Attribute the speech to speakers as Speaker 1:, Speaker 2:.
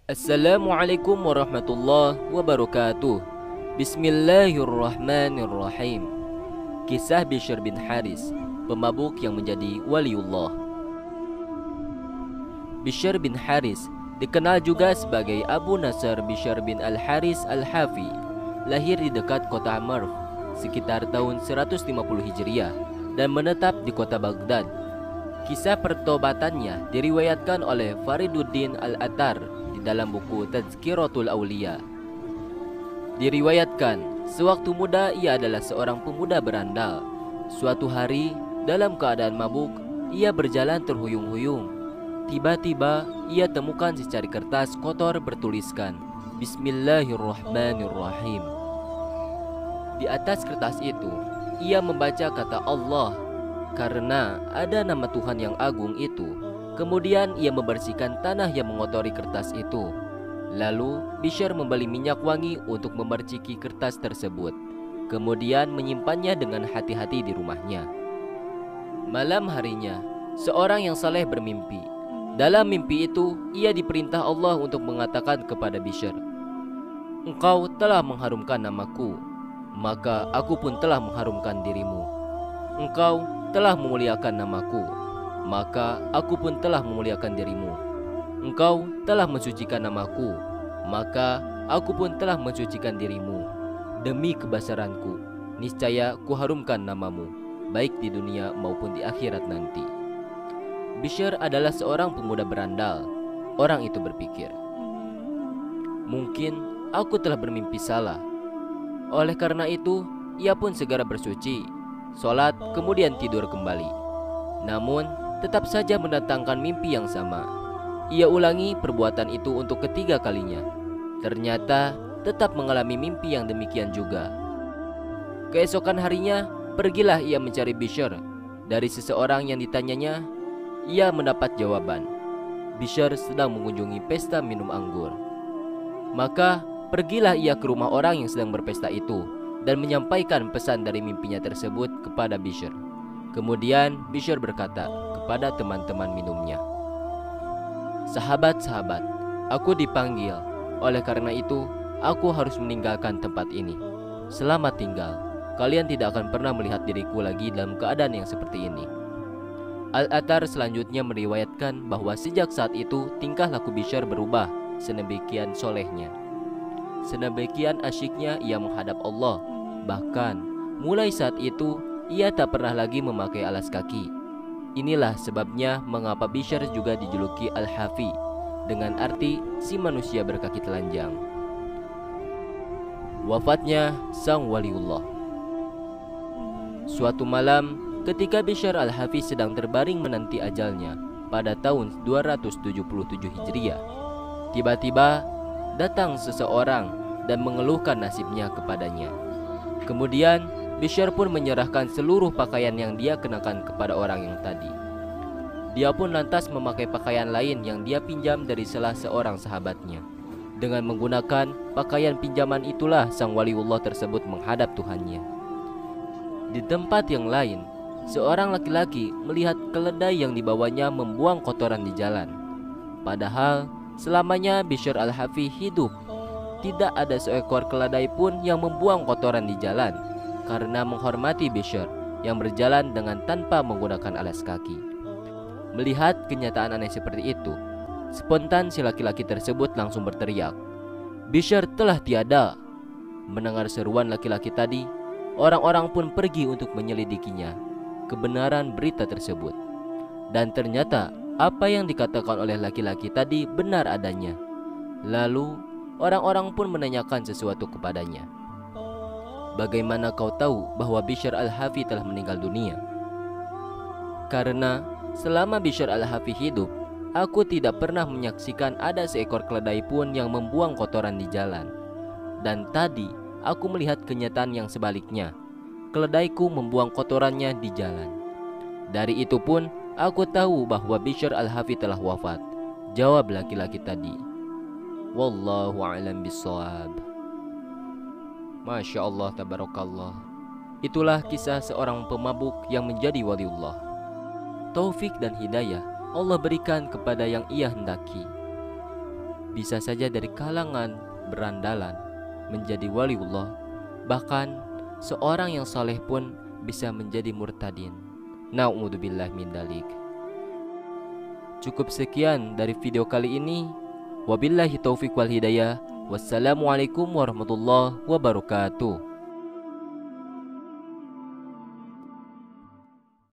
Speaker 1: Assalamualaikum warahmatullahi wabarakatuh. Bismillahirrahmanirrahim. Kisah Bishr bin Haris, pemabuk yang menjadi waliullah. Bishr bin Haris dikenal juga sebagai Abu Nasr Bishr bin Al-Haris Al-Hafi. Lahir di dekat kota Marv sekitar tahun 150 Hijriah dan menetap di kota Baghdad. Kisah pertobatannya diriwayatkan oleh Fariduddin Al-Attar di dalam buku Tazkiratul Auliya. Diriwayatkan, sewaktu muda ia adalah seorang pemuda berandal. Suatu hari, dalam keadaan mabuk, ia berjalan terhuyung-huyung. Tiba-tiba, ia temukan secari kertas kotor bertuliskan Bismillahirrahmanirrahim. Di atas kertas itu, ia membaca kata Allah. Karena ada nama Tuhan yang agung itu, kemudian ia membersihkan tanah yang mengotori kertas itu. Lalu Bishr membeli minyak wangi untuk memerciki kertas tersebut, kemudian menyimpannya dengan hati-hati di rumahnya. Malam harinya, seorang yang saleh bermimpi. Dalam mimpi itu, ia diperintah Allah untuk mengatakan kepada Bishr, "Engkau telah mengharumkan namaku, maka aku pun telah mengharumkan dirimu. Engkau telah memuliakan namaku, maka aku pun telah memuliakan dirimu. Engkau telah mensucikan namaku, maka aku pun telah mensucikan dirimu. Demi kebesaranku, niscaya kuharumkan namamu, baik di dunia maupun di akhirat nanti." Bishr adalah seorang pemuda berandal. Orang itu berpikir, "Mungkin aku telah bermimpi salah." Oleh karena itu, ia pun segera bersuci, sholat, kemudian tidur kembali. Namun, tetap saja mendatangkan mimpi yang sama. Ia ulangi perbuatan itu untuk ketiga kalinya. Ternyata tetap mengalami mimpi yang demikian juga. Keesokan harinya, pergilah ia mencari Bishr. Dari seseorang yang ditanyanya, ia mendapat jawaban, Bishr sedang mengunjungi pesta minum anggur. Maka, pergilah ia ke rumah orang yang sedang berpesta itu dan menyampaikan pesan dari mimpinya tersebut kepada Bishr. Kemudian Bishr berkata kepada teman-teman minumnya, "Sahabat-sahabat, aku dipanggil. Oleh karena itu, aku harus meninggalkan tempat ini. Selamat tinggal. Kalian tidak akan pernah melihat diriku lagi dalam keadaan yang seperti ini." Al-Attar selanjutnya meriwayatkan bahwa sejak saat itu tingkah laku Bishr berubah sedemikian solehnya. Sedemikian asyiknya ia menghadap Allah. Bahkan mulai saat itu ia tak pernah lagi memakai alas kaki. Inilah sebabnya mengapa Bishr juga dijuluki Al-Hafi, dengan arti si manusia berkaki telanjang. Wafatnya sang waliullah. Suatu malam, ketika Bishr Al-Hafi sedang terbaring menanti ajalnya pada tahun 277 Hijriah, tiba-tiba datang seseorang dan mengeluhkan nasibnya kepadanya. Kemudian Bishr pun menyerahkan seluruh pakaian yang dia kenakan kepada orang yang tadi. Dia pun lantas memakai pakaian lain yang dia pinjam dari salah seorang sahabatnya. Dengan menggunakan pakaian pinjaman itulah sang waliullah tersebut menghadap Tuhannya. Di tempat yang lain, seorang laki-laki melihat keledai yang dibawanya membuang kotoran di jalan. Padahal selamanya Bishr Al-Hafi hidup, tidak ada seekor keledai pun yang membuang kotoran di jalan, karena menghormati Bishr yang berjalan dengan tanpa menggunakan alas kaki. Melihat kenyataan aneh seperti itu, spontan si laki-laki tersebut langsung berteriak, "Bishr telah tiada!" Mendengar seruan laki-laki tadi, orang-orang pun pergi untuk menyelidikinya kebenaran berita tersebut. Dan ternyata apa yang dikatakan oleh laki-laki tadi benar adanya. Lalu orang-orang pun menanyakan sesuatu kepadanya, "Bagaimana kau tahu bahwa Bishr Al-Hafi telah meninggal dunia?" "Karena selama Bishr Al-Hafi hidup, aku tidak pernah menyaksikan ada seekor keledai pun yang membuang kotoran di jalan. Dan tadi aku melihat kenyataan yang sebaliknya. Keledaiku membuang kotorannya di jalan. Dari itu pun aku tahu bahwa Bishr Al-Hafi telah wafat," jawab laki-laki tadi. Wallahu a'lam bishawab. Masya Allah, tabarakallah. Itulah kisah seorang pemabuk yang menjadi waliullah. Taufik dan hidayah Allah berikan kepada yang ia hendaki. bisa saja dari kalangan berandalan menjadi waliullah. Bahkan seorang yang saleh pun bisa menjadi murtadin. Na'udzubillah min dalik. Cukup sekian dari video kali ini. Wabillahi taufiq wal hidayah. Wassalamualaikum warahmatullahi wabarakatuh.